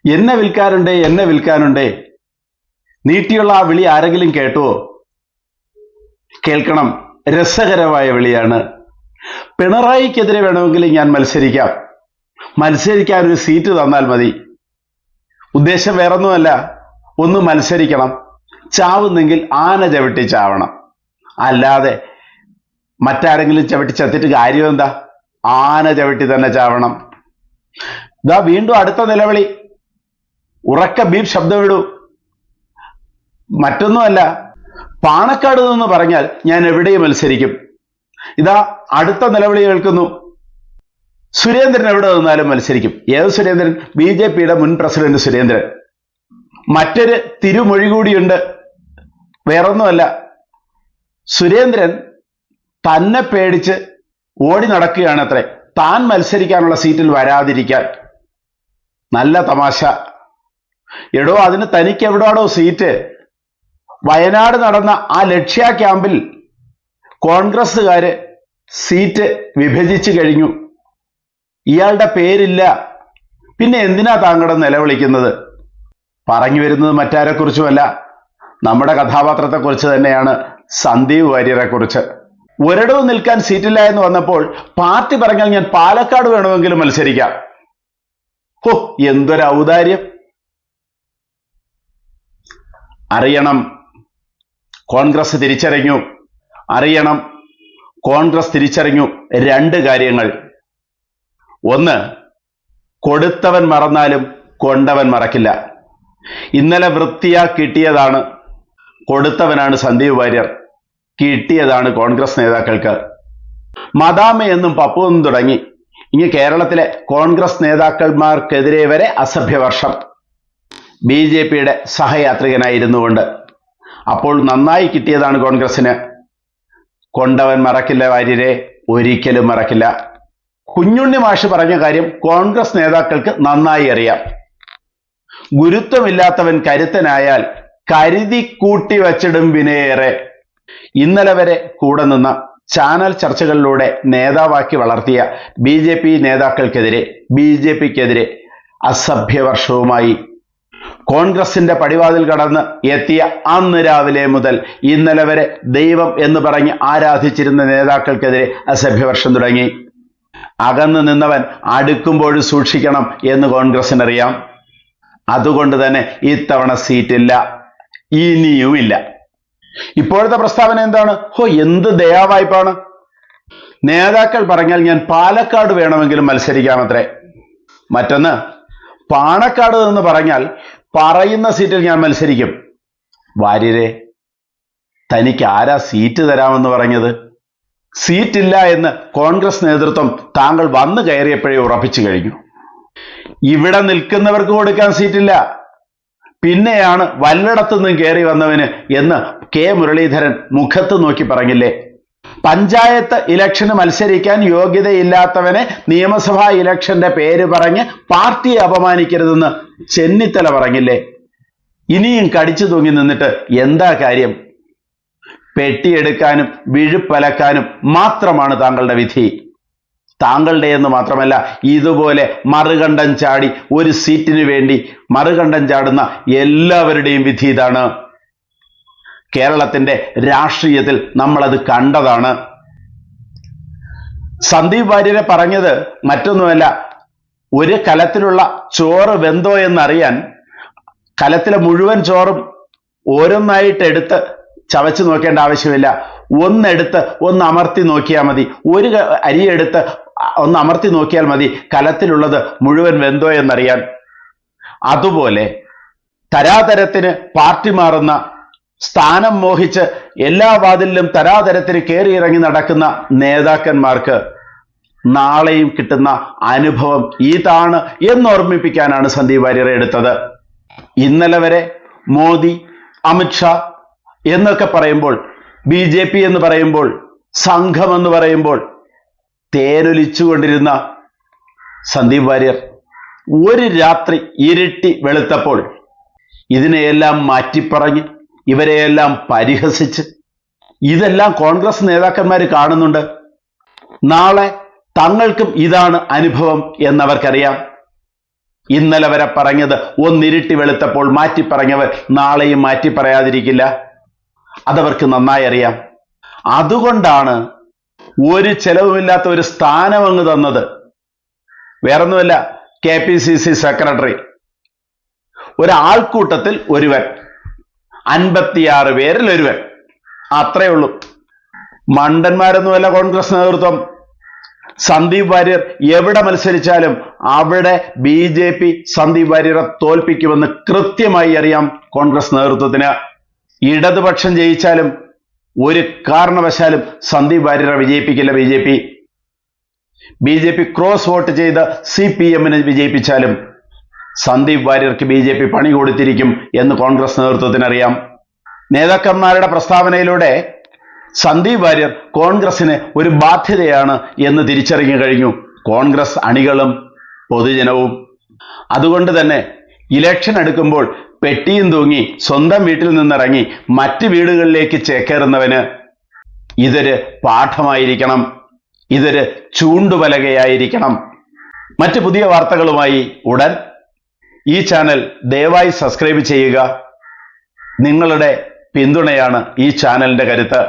എന്നെ വിൽക്കാനുണ്ടേ, എന്നെ വിൽക്കാനുണ്ടേ. നീട്ടിയുള്ള ആ വിളി ആരെങ്കിലും കേട്ടുവോ? കേൾക്കണം, രസകരമായ വിളിയാണ്. പിണറായിക്കെതിരെ വേണമെങ്കിൽ ഞാൻ മത്സരിക്കാം, മത്സരിക്കാൻ ഒരു സീറ്റ് തന്നാൽ മതി. ഉദ്ദേശം വേറൊന്നുമല്ല, ഒന്ന് മത്സരിക്കണം. ചാവുന്നെങ്കിൽ ആന ചവിട്ടി ചാവണം, അല്ലാതെ മറ്റാരെങ്കിലും ചവിട്ടി ചത്തിട്ട് കാര്യം എന്താ? ആന ചവിട്ടി തന്നെ ചാവണം. ഇതാ വീണ്ടും അടുത്ത നിലവിളി. ഉറക്ക ബീപ് ശബ്ദമിടൂ. മറ്റൊന്നുമല്ല, പാണക്കാട് നിന്ന് പറഞ്ഞാൽ ഞാൻ എവിടെയും മത്സരിക്കും. ഇതാ അടുത്ത നിലവിളി കേൾക്കുന്നു. സുരേന്ദ്രൻ എവിടെ നിന്നാലും മത്സരിക്കും. ഏത് സുരേന്ദ്രൻ? BJPയുടെ മുൻ പ്രസിഡന്റ് സുരേന്ദ്രൻ. മറ്റൊരു തിരുമൊഴി കൂടിയുണ്ട്. വേറൊന്നുമല്ല, സുരേന്ദ്രൻ തന്നെ പേടിച്ച് ഓടി നടക്കുകയാണത്രേ, താൻ മത്സരിക്കാനുള്ള സീറ്റിൽ വരാതിരിക്കാൻ. നല്ല തമാശ. എടോ, അതിന് തനിക്ക് എവിടാടോ സീറ്റ്? വയനാട് നടന്ന ആ ലക്ഷ്യ ക്യാമ്പിൽ കോൺഗ്രസ്സുകാര് സീറ്റ് വിഭജിച്ചു കഴിഞ്ഞു. ഇയാളുടെ പേരില്ല. പിന്നെ എന്തിനാ താങ്കളുടെ നിലവിളിക്കുന്നത്? പറഞ്ഞു വരുന്നത് മറ്റാരെക്കുറിച്ചുമല്ല, നമ്മുടെ കഥാപാത്രത്തെക്കുറിച്ച് തന്നെയാണ്, സന്ദീപ് വാര്യരെ കുറിച്ച്. ഒരിടവും നിൽക്കാൻ സീറ്റില്ല എന്ന് വന്നപ്പോൾ പാർട്ടി പറഞ്ഞാൽ ഞാൻ പാലക്കാട് വേണമെങ്കിലും മത്സരിക്കാം. ഹോ, എന്തൊരു ഔദാര്യം! അറിയണം, കോൺഗ്രസ് തിരിച്ചറിഞ്ഞു. അറിയണം, കോൺഗ്രസ് തിരിച്ചറിഞ്ഞു രണ്ട് കാര്യങ്ങൾ. ഒന്ന്, കൊടുത്തവൻ മറന്നാലും കൊണ്ടവൻ മറക്കില്ല. ഇന്നലെ വൃത്തിയാ കിട്ടിയതാണ്. കൊടുത്തവനാണ് സന്ദീപ് വാര്യർ, കിട്ടിയതാണ് കോൺഗ്രസ് നേതാക്കൾക്ക്. മദാമ എന്നും പപ്പു എന്നും തുടങ്ങി ഇനി കേരളത്തിലെ കോൺഗ്രസ് നേതാക്കന്മാർക്കെതിരെ വരെ അസഭ്യവർഷം. BJPയുടെ സഹയാത്രികനായിരുന്നു കൊണ്ട്. അപ്പോൾ നന്നായി കിട്ടിയതാണ് കോൺഗ്രസിന്. കൊണ്ടവൻ മറക്കില്ല വാര്യരെ, ഒരിക്കലും മറക്കില്ല. കുഞ്ഞുണ്ണി മാഷ് പറഞ്ഞ കാര്യം കോൺഗ്രസ് നേതാക്കൾക്ക് നന്നായി അറിയാം. ഗുരുത്വമില്ലാത്തവൻ കരുത്തനായാൽ കരുതി കൂട്ടി വച്ചിടും വിനയേറെ. ഇന്നലെ വരെ കൂടെ നിന്ന ചാനൽ ചർച്ചകളിലൂടെ നേതാവാക്കി വളർത്തിയ BJP നേതാക്കൾക്കെതിരെ, BJPക്കെതിരെ അസഭ്യവർഷവുമായി കോൺഗ്രസിന്റെ പടിവാതിൽ കടന്ന് എത്തിയ അന്ന് രാവിലെ മുതൽ ഇന്നലെ വരെ ദൈവം എന്ന് പറഞ്ഞ് ആരാധിച്ചിരുന്ന നേതാക്കൾക്കെതിരെ അസഭ്യവർഷം തുടങ്ങി. അകന്നു നിന്നവൻ അടുക്കുമ്പോഴും സൂക്ഷിക്കണം എന്ന് കോൺഗ്രസിനറിയാം. അതുകൊണ്ട് തന്നെ ഇത്തവണ സീറ്റില്ല, ഇനിയുമില്ല. ഇപ്പോഴത്തെ പ്രസ്താവന എന്താണ്? ഹോ, എന്ത് ദയാവായ്പാണ്! നേതാക്കൾ പറഞ്ഞാൽ ഞാൻ പാലക്കാട് വേണമെങ്കിലും മത്സരിക്കാമത്രേ. മറ്റൊന്ന്, പാണക്കാട് എന്ന് പറഞ്ഞാൽ പറയുന്ന സീറ്റിൽ ഞാൻ മത്സരിക്കും. വാര്യരെ, തനിക്ക് ആരാ സീറ്റ് തരാമെന്ന് പറഞ്ഞത്? സീറ്റില്ല എന്ന് കോൺഗ്രസ് നേതൃത്വം താങ്കൾ വന്നു കയറിയപ്പോഴേ ഉറപ്പിച്ചു കഴിഞ്ഞു. ഇവിടെ നിൽക്കുന്നവർക്ക് കൊടുക്കാൻ സീറ്റില്ല, പിന്നെയാണ് വല്ലയിടത്തുനിന്നും കയറി വന്നവന് എന്ന് കെ മുരളീധരൻ മുഖത്ത് നോക്കി പറഞ്ഞില്ലേ? പഞ്ചായത്ത് ഇലക്ഷന് മത്സരിക്കാൻ യോഗ്യതയില്ലാത്തവനെ നിയമസഭാ ഇലക്ഷന്റെ പേര് പറഞ്ഞ് പാർട്ടിയെ അപമാനിക്കരുതെന്ന് ചെന്നിത്തല പറഞ്ഞില്ലേ? ഇനിയും കടിച്ചു തൂങ്ങി നിന്നിട്ട് എന്താ കാര്യം? പെട്ടിയെടുക്കാനും വിഴുപ്പലക്കാനും മാത്രമാണ് താങ്കളുടെ വിധി. താങ്കളുടെ എന്ന് മാത്രമല്ല, ഇതുപോലെ മറുകണ്ഠം ചാടി ഒരു സീറ്റിന് വേണ്ടി മറുകണ്ഠം ചാടുന്ന എല്ലാവരുടെയും വിധി ഇതാണ്. കേരളത്തിന്റെ രാഷ്ട്രീയത്തിൽ നമ്മളത് കണ്ടതാണ്. സന്ദീപ് വാര്യരെ പറഞ്ഞത് മറ്റൊന്നുമല്ല, ഒരു കലത്തിലുള്ള ചോറ് വെന്തോ എന്നറിയാൻ കലത്തിലെ മുഴുവൻ ചോറും ഓരോന്നായിട്ട് എടുത്ത് ചവച്ച് നോക്കേണ്ട ആവശ്യമില്ല. ഒന്നെടുത്ത് ഒന്ന് അമർത്തി നോക്കിയാൽ മതി. ഒരു അരിയെടുത്ത് ഒന്ന് അമർത്തി നോക്കിയാൽ മതി കലത്തിലുള്ളത് മുഴുവൻ വെന്തോ എന്നറിയാൻ. അതുപോലെ തരാതരത്തിന് പാർട്ടി മാറുന്ന, സ്ഥാനം മോഹിച്ച് എല്ലാ വാതിലിലും തരാതരത്തിന് കയറിയിറങ്ങി നടക്കുന്ന നേതാക്കന്മാർക്ക് നാളെയും കിട്ടുന്ന അനുഭവം ഇതാണ് എന്നോർമ്മിപ്പിക്കാനാണ് സന്ദീപ് വാര്യരെ എടുത്തത്. ഇന്നലെ വരെ മോദി, അമിത്ഷാ എന്നൊക്കെ പറയുമ്പോൾ, BJP എന്ന് പറയുമ്പോൾ, സംഘം എന്ന് പറയുമ്പോൾ തേനൊലിച്ചുകൊണ്ടിരുന്ന സന്ദീപ് വാര്യർ ഒരു രാത്രി ഇരുട്ടി വെളുത്തപ്പോൾ ഇതിനെയെല്ലാം മാറ്റിപ്പറഞ്ഞ്, ഇവരെയെല്ലാം പരിഹസിച്ച്, ഇതെല്ലാം കോൺഗ്രസ് നേതാക്കന്മാർ കാണുന്നുണ്ട്. നാളെ തങ്ങൾക്കും ഇതാണ് അനുഭവം എന്നവർക്കറിയാം. ഇന്നലെ വരെ പറഞ്ഞത് ഒന്നിരുട്ടി വെളുത്തപ്പോൾ മാറ്റി പറഞ്ഞവർ നാളെയും മാറ്റി പറയാതിരിക്കില്ല. അതവർക്ക് നന്നായി അറിയാം. അതുകൊണ്ടാണ് ഒരു ചെലവുമില്ലാത്ത ഒരു സ്ഥാനം അങ്ങ് തന്നത്. വേറൊന്നുമല്ല, KPCC സെക്രട്ടറി. ഒരാൾക്കൂട്ടത്തിൽ ഒരുവൻ, 56 പേരിൽ ഒരുവൻ, അത്രേ ഉള്ളൂ. മണ്ടന്മാരൊന്നുമല്ല കോൺഗ്രസ് നേതൃത്വം. സന്ദീപ് വാര്യർ എവിടെ മത്സരിച്ചാലും അവിടെ BJP സന്ദീപ് വാര്യരെ തോൽപ്പിക്കുമെന്ന് കൃത്യമായി അറിയാം കോൺഗ്രസ് നേതൃത്വത്തിന്. ഇടതുപക്ഷം ജയിച്ചാലും ഒരു കാരണവശാലും സന്ദീപ് വാര്യരെ വിജയിപ്പിക്കില്ല BJP ക്രോസ് വോട്ട് ചെയ്ത് CPM-നെ വിജയിപ്പിച്ചാലും സന്ദീപ് വാര്യർക്ക് BJP പണി കൊടുത്തിരിക്കും എന്ന് കോൺഗ്രസ് നേതൃത്വത്തിന് അറിയാം. നേതാക്കന്മാരുടെ പ്രസ്താവനയിലൂടെ സന്ദീപ് വാര്യർ കോൺഗ്രസിന് ഒരു ബാധ്യതയാണ് എന്ന് തിരിച്ചറിഞ്ഞു കഴിഞ്ഞു കോൺഗ്രസ് അണികളും പൊതുജനവും. അതുകൊണ്ട് തന്നെ ഇലക്ഷൻ അടുക്കുമ്പോൾ പെട്ടിയും തൂങ്ങി സ്വന്തം വീട്ടിൽ നിന്നിറങ്ങി മറ്റ് വീടുകളിലേക്ക് ചേക്കേറുന്നവന് ഇതൊരു പാഠമായിരിക്കണം, ഇതൊരു ചൂണ്ടുപലകയായിരിക്കണം. മറ്റ് പുതിയ വാർത്തകളുമായി ഉടൻ ഈ ചാനൽ ദയവായി സബ്സ്ക്രൈബ് ചെയ്യുക. നിങ്ങളുടെ പിന്തുണയാണ് ഈ ചാനലിന്റെ കരുത്ത്.